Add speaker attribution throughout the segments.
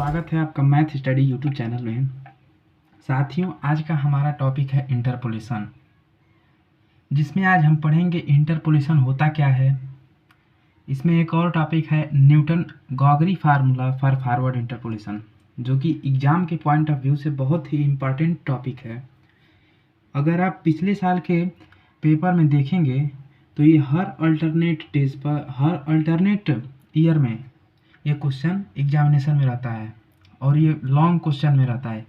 Speaker 1: स्वागत है आपका मैथ स्टडी यूट्यूब चैनल में। साथियों, आज का हमारा टॉपिक है इंटरपोलेशन, जिसमें आज हम पढ़ेंगे इंटरपोलेशन होता क्या है। इसमें एक और टॉपिक है Newton Gregory formula for forward interpolation, जो कि एग्ज़ाम के पॉइंट ऑफ व्यू से बहुत ही इम्पॉर्टेंट टॉपिक है। अगर आप पिछले साल के पेपर में देखेंगे तो ये हर अल्टरनेट ईयर में ये क्वेश्चन एग्जामिनेशन में रहता है और ये लॉन्ग क्वेश्चन में रहता है।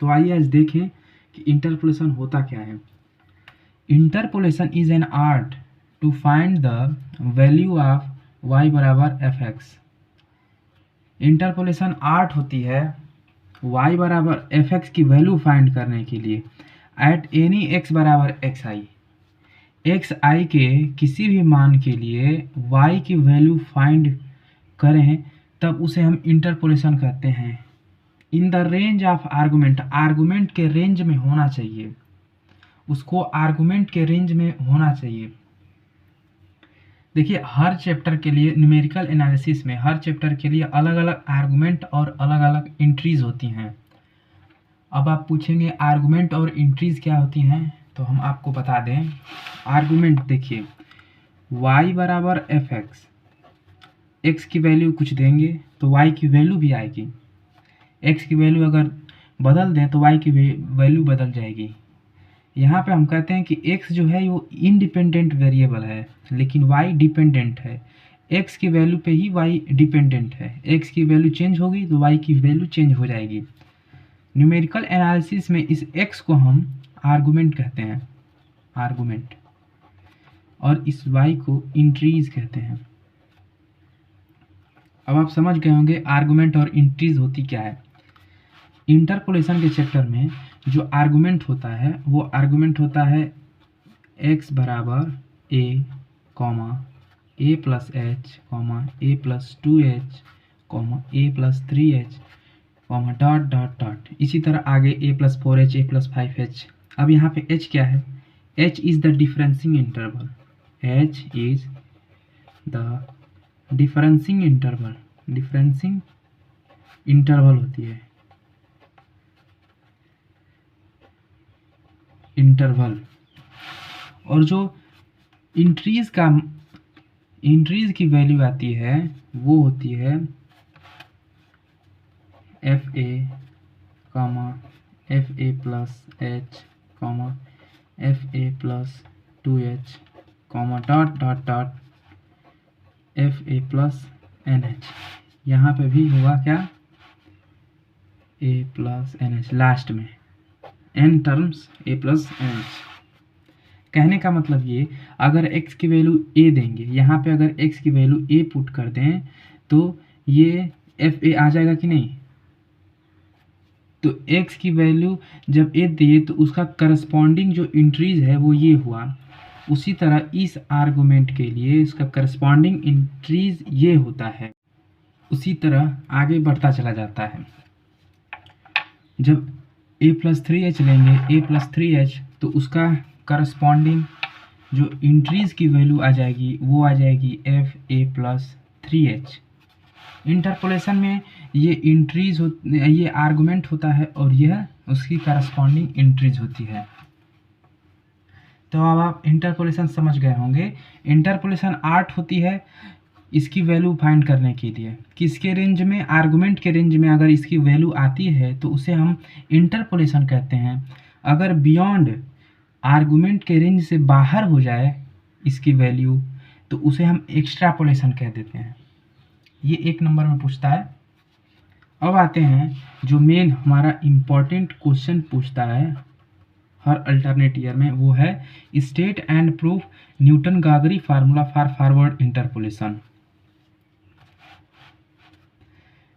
Speaker 1: तो आइए आज देखें कि इंटरपोलेशन होता क्या है। Interpolation is an art to find the value of y बराबर एफ एक्स। इंटरपोलेशन आर्ट होती है y बराबर एफ एक्स की वैल्यू फाइंड करने के लिए एट एनी x बराबर एक्स आई। एक्स आई के किसी भी मान के लिए y की वैल्यू फाइंड करें तब उसे हम इंटरपोलेशन कहते हैं। In the range of argument, argument के रेंज में होना चाहिए, उसको आर्गुमेंट के रेंज में होना चाहिए। देखिए, हर चैप्टर के लिए न्यूमेरिकल एनालिसिस में हर चैप्टर के लिए अलग अलग आर्गुमेंट और अलग अलग एंट्रीज होती हैं। अब आप पूछेंगे आर्गुमेंट और एंट्रीज क्या होती हैं, तो हम आपको बता दें। आर्गुमेंट देखिए, y बराबर एफ एक्स, एक्स की वैल्यू कुछ देंगे तो y की वैल्यू भी आएगी। x की वैल्यू अगर बदल दें तो y की वैल्यू बदल जाएगी। यहाँ पे हम कहते हैं कि x जो है वो इंडिपेंडेंट वेरिएबल है, लेकिन y डिपेंडेंट है। x की वैल्यू पे ही y डिपेंडेंट है। x की वैल्यू चेंज होगी तो y की वैल्यू चेंज हो जाएगी। न्यूमेरिकल एनालिसिस में इस x को हम आर्गुमेंट कहते हैं, आर्गुमेंट, और इस y को इंट्रीज कहते हैं। अब आप समझ गए होंगे आर्गुमेंट और इंट्रीज होती क्या है। इंटरपोलेशन के चैप्टर में जो आर्गुमेंट होता है वो आर्गुमेंट होता है x बराबर a comma a plus h comma a plus 2h comma a plus 3h comma dot dot dot, इसी तरह आगे a plus 4h a plus 5h। अब यहाँ पे h क्या है? h is the differencing interval, h is the differencing interval, differencing interval होती है इंटरवल। और जो इंट्रीज की वैल्यू आती है वो होती है F A comma F A plus H comma F A plus 2h comma dot dot dot F A plus N H. यहाँ पे भी हुआ क्या? a plus N H last में, n terms a plus N H. कहने का मतलब ये, अगर x की वैल्यू a देंगे, यहाँ पे अगर x की वैल्यू a पुट कर दें तो ये एफ ए आ जाएगा कि नहीं? तो x की वैल्यू जब a दिए तो उसका करस्पॉन्डिंग जो इंट्रीज है वो ये हुआ। उसी तरह इस आर्गुमेंट के लिए इसका करस्पॉन्डिंग इंट्रीज ये होता है। उसी तरह आगे बढ़ता चला जाता है। जब a प्लस 3h लेंगे, a प्लस 3h, तो उसका करस्पॉन्डिंग जो इंट्रीज की वैल्यू आ जाएगी वो आ जाएगी F A plus 3h। Interpolation में ये इंट्रीज ये आर्गुमेंट होता है और यह उसकी करस्पॉन्डिंग इंट्रीज होती है। तो अब आप इंटरपोलेशन समझ गए होंगे। इंटरपोलेशन आर्ट होती है इसकी वैल्यू फाइंड करने के लिए। किसके रेंज में? आर्गुमेंट के रेंज में अगर इसकी वैल्यू आती है तो उसे हम इंटरपोलेशन कहते हैं। अगर बियॉन्ड आर्गुमेंट के रेंज से बाहर हो जाए इसकी वैल्यू तो उसे हम एक्स्ट्रापोलेशन कह देते हैं। ये एक नंबर में पूछता है। अब आते हैं जो मेन हमारा इम्पॉर्टेंट क्वेश्चन पूछता है हर अल्टरनेट ईयर में, वो है state and proof Newton Gregory formula for forward interpolation.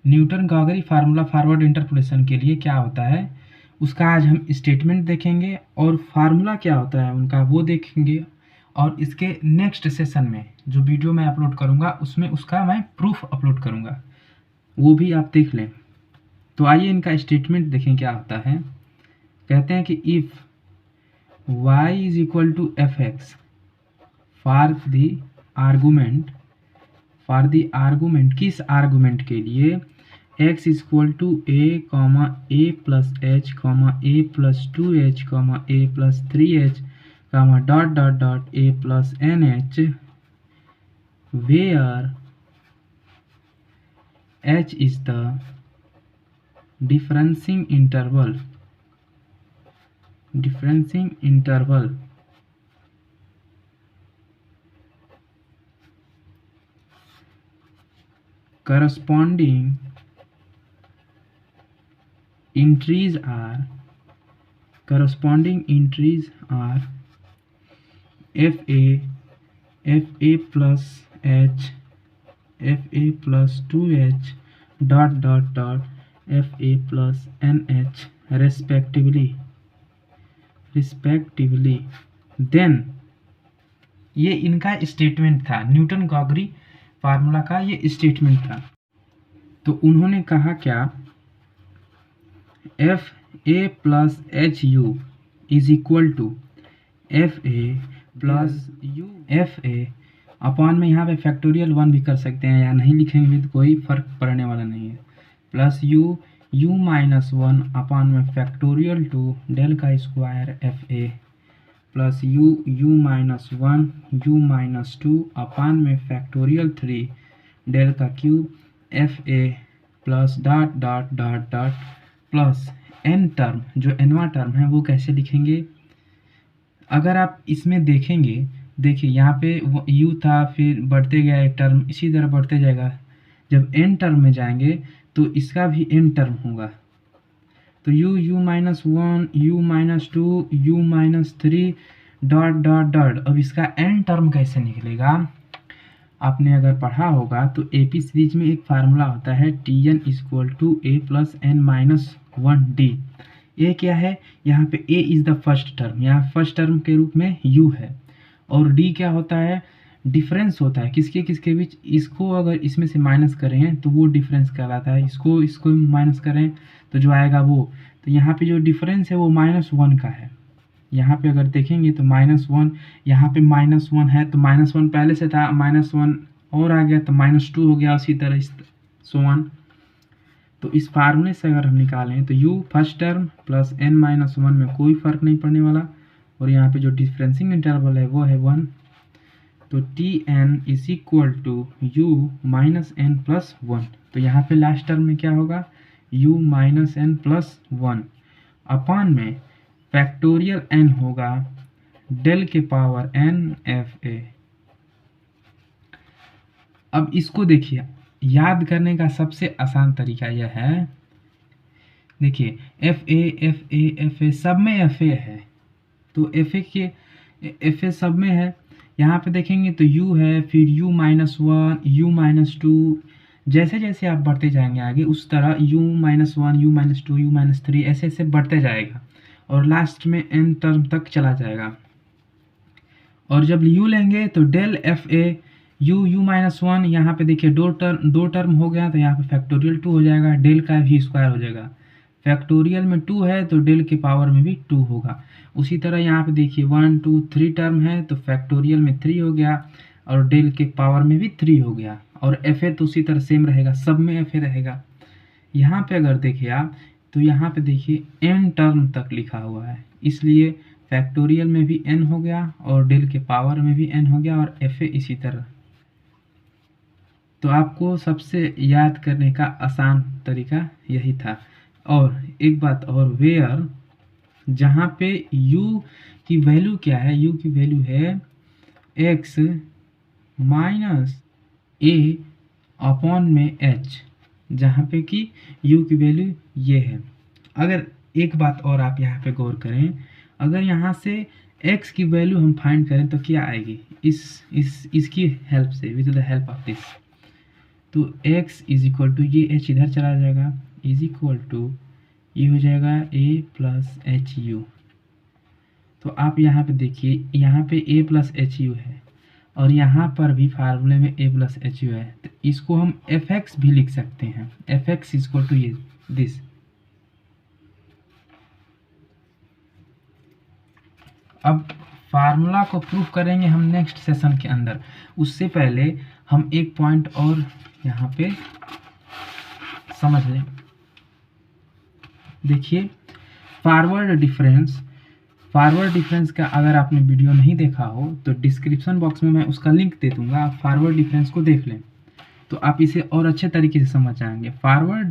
Speaker 1: Newton Gregory formula forward interpolation के लिए क्या होता है उसका आज हम स्टेटमेंट देखेंगे, और फार्मूला क्या होता है उनका वो देखेंगे। और इसके नेक्स्ट सेशन में जो वीडियो मैं अपलोड करूंगा उसमें उसका मैं प्रूफ अपलोड करूंगा, वो भी आप देख लें। तो आइए इनका स्टेटमेंट देखें क्या होता है। कहते हैं कि if y is equal to F X for the argument, किस आर्गूमेंट के लिए x equal to a comma a plus H comma a plus 2h comma a plus 3h comma dot dot dot a plus nh where h is the differencing interval corresponding entries are fa plus h, fa plus 2h dot dot dot fa plus nh respectively. Then ये इनका statement था, Newton Gregory formula का ये statement था। तो उन्होंने कहा क्या, F A plus H U is equal to F A plus U, F A upon में यहाँ पे फैक्टोरियल 1 भी कर सकते हैं या नहीं लिखेंगे भी तो कोई फर्क पड़ने वाला नहीं है, plus you u minus 1 upon में फैक्टोरियल 2 डेल का square F A plus u minus 1 u minus 2 upon में फैक्टोरियल 3 डेल का cube F A plus dot dot dot dot plus n term, जो nवा टर्म है वो कैसे लिखेंगे। अगर आप इसमें देखेंगे, देखिए यहाँ पे u था, फिर बढ़ते गया एक टर्म, इसी तरह बढ़ते जाएगा। जब n टर्म में जाएंगे तो इसका भी n टर्म होगा। तो u minus 1 u minus 2 u minus 3 dot dot dot. अब इसका n टर्म कैसे निकलेगा, आपने अगर पढ़ा होगा तो AP सीरीज में एक फार्मूला होता है Tn equal to a plus n minus 1d। a क्या है, यहाँ पे a is the first term, यहाँ फर्स्ट टर्म के रूप में u है, और d क्या होता है, डिफरेंस होता है किसके किसके बीच। इसको अगर इसमें से माइनस करें तो वो डिफरेंस कहलाता है, इसको माइनस करें तो जो आएगा वो। तो यहाँ पे जो डिफरेंस है वो -1 का है। यहाँ पे अगर देखेंगे तो -1, यहाँ पे -1 है तो -1 पहले से था, -1 और आ गया तो -2 हो गया, उसी तरह सो ऑन। तो इस फार्मूले से अगर हम निकालें तो u first term plus n-1 में कोई फ़र्क नहीं पड़ने वाला, और यहाँ पे जो डिफरेंसिंग इंटरवल है वो है 1। तो Tn is equal to u minus n plus 1। तो यहाँ पे लास्ट टर्म में क्या होगा, u minus n plus 1 upon में फैक्टोरियल n होगा डेल के पावर n एफ ए। अब इसको देखिए, याद करने का सबसे आसान तरीका यह है, देखिए एफ ए सब में एफ ए है, तो एफ ए सब में है। यहाँ पे देखेंगे तो u है, फिर u माइनस 1 u माइनस 2, जैसे जैसे आप बढ़ते जाएंगे आगे उस तरह u minus 1 u minus 2 u minus 3 ऐसे ऐसे बढ़ते जाएगा, और लास्ट में n टर्म तक चला जाएगा। और जब u लेंगे तो del F A u minus 1, यहाँ पे देखिए दो टर्म हो गया, तो यहाँ पे फैक्टोरियल 2 हो जाएगा, डेल का भी स्क्वायर हो जाएगा। फैक्टोरियल में 2 है तो डेल के पावर में भी 2 होगा। उसी तरह यहाँ पे देखिए 1 2 3 टर्म है तो फैक्टोरियल में 3 हो गया, और डेल के पावर में भी 3 हो गया, और एफ ए तो उसी तरह सेम रहेगा, सब में एफ ए रहेगा। यहाँ पे अगर देखिए आप तो यहाँ पे देखिए n टर्म तक लिखा हुआ है, इसलिए फैक्टोरियल में भी n हो गया और डेल के पावर में भी n हो गया, और एफ ए इसी तरह। तो आपको सबसे याद करने का आसान तरीका यही था। और एक बात और, वेयर जहाँ पे u की वैल्यू क्या है, u की वैल्यू है x माइनस a अपॉन में h, जहाँ पे कि u की वैल्यू ये है। अगर एक बात और आप यहाँ पे गौर करें, अगर यहाँ से x की वैल्यू हम फाइंड करें तो क्या आएगी, इसकी हेल्प से, with the help of this. तो x इज इक्वल टू, ये h इधर चला जाएगा, इज इक्वल टू ये हो जाएगा a प्लस एच यू। तो आप यहाँ पे देखिए, यहाँ पे a प्लस एच यू है, और यहाँ पर भी फार्मूले में a प्लस एच यू है, तो इसको हम fx भी लिख सकते हैं, fx इज इक्वल टू ये दिस। अब फार्मूला को प्रूव करेंगे हम नेक्स्ट सेशन के अंदर। उससे पहले हम एक पॉइंट और यहाँ पे समझ लें। देखिए फॉरवर्ड डिफरेंस का अगर आपने वीडियो नहीं देखा हो तो डिस्क्रिप्शन बॉक्स में मैं उसका लिंक दे दूंगा, आप फॉरवर्ड डिफरेंस को देख लें तो आप इसे और अच्छे तरीके से समझ जाएंगे। फॉरवर्ड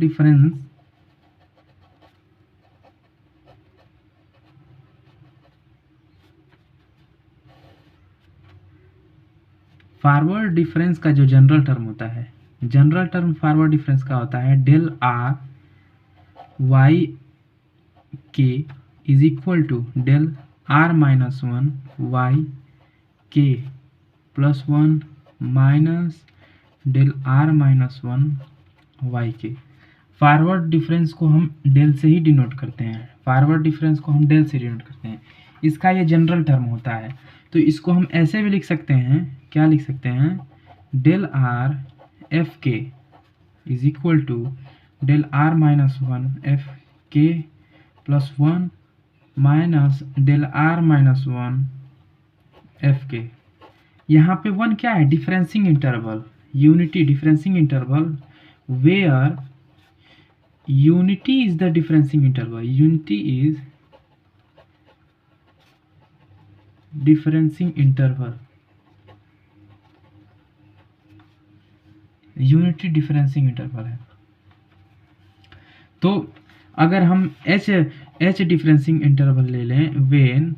Speaker 1: डिफरेंस का जो जनरल टर्म होता है, जनरल टर्म फॉरवर्ड डिफरेंस का होता है del r y k is equal to del r minus one y k plus one minus del r minus one y k. Forward difference को हम del से ही denote करते हैं, इसका ये जनरल टर्म होता है। तो इसको हम ऐसे भी लिख सकते हैं, क्या लिख सकते हैं, del r f k is equal to del r minus one f k plus one minus del r minus one f k. यहाँ पे वन क्या है, differencing interval, unity differencing interval, where unity is the differencing interval, unity is differencing interval, unity differencing interval है। तो अगर हम h differencing interval ले लें, when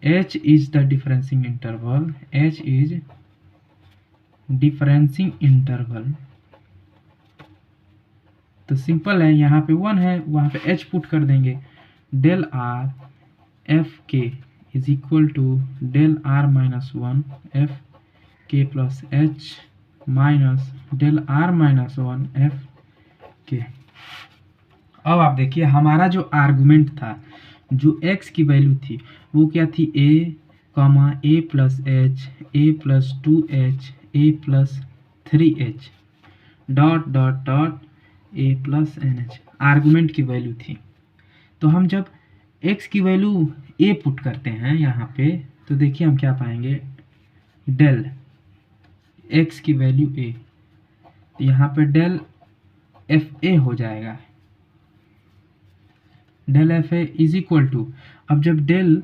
Speaker 1: h is the differencing interval, h is differencing interval, तो simple है, यहाँ पे वन है, वहाँ पे h पुट कर देंगे, del r f k is equal to del r minus one f k plus h minus del r minus one f k. अब आप देखिए हमारा जो आर्गुमेंट था, जो x की वैल्यू थी वो क्या थी, a plus H, a plus 2h, a plus 3h dot dot dot a plus NH argument की वैल्यू थी। तो हम जब x की वैल्यू a पुट करते हैं यहाँ पे, तो देखिए हम क्या पाएंगे, डेल x की वैल्यू a, तो यहाँ पे डेल एफ ए हो जाएगा, del F A is equal to, अब जब डेल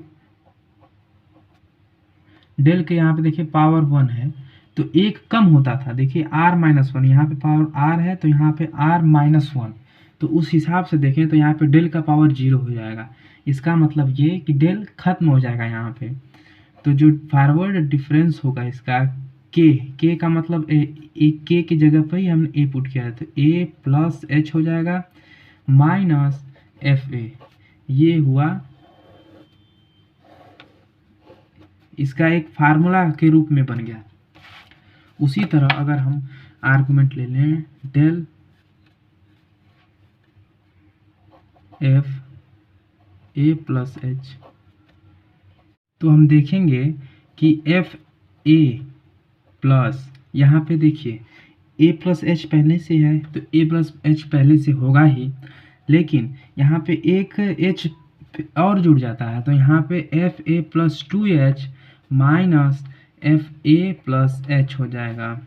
Speaker 1: के यहाँ पे देखिए पावर वन है तो एक कम होता था, देखिए r माइनस वन, यहाँ पे पावर r है तो यहाँ पे r माइनस वन, तो उस हिसाब से देखें तो यहाँ पे डेल का पावर जीरो हो जाएगा। इसका मतलब ये कि डेल खत्म हो जाएगा यहाँ पे। तो जो फॉरवर्ड डिफरेंस होगा इसका के का मतलब के की जगह पर ही हमने a पुट किया है, तो a प्लस एच हो जाएगा माइनस एफ ए, ये हुआ इसका एक फार्मूला के रूप में बन गया। उसी तरह अगर हम आर्गुमेंट ले लें del F A plus H, तो हम देखेंगे कि एफ ए प्लस, यहाँ पे देखिए ए प्लस एच पहले से है तो ए प्लस एच पहले से होगा ही, लेकिन यहाँ पे एक एच और जुड़ जाता है तो यहाँ पे F A plus 2h minus F A plus H हो जाएगा।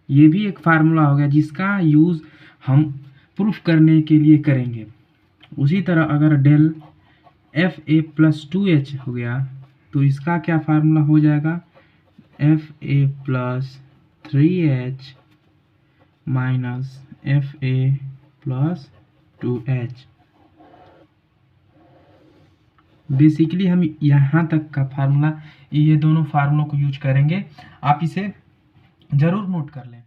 Speaker 1: ये भी एक फार्मूला हो गया जिसका यूज़ हम प्रूफ करने के लिए करेंगे। उसी तरह अगर del F A plus 2h हो गया तो इसका क्या फार्मूला हो जाएगा, F A plus 3h minus F A plus 2h। Basically हम यहाँ तक का फार्मूला, ये दोनों फार्मूलों को यूज करेंगे, आप इसे ज़रूर नोट कर लें।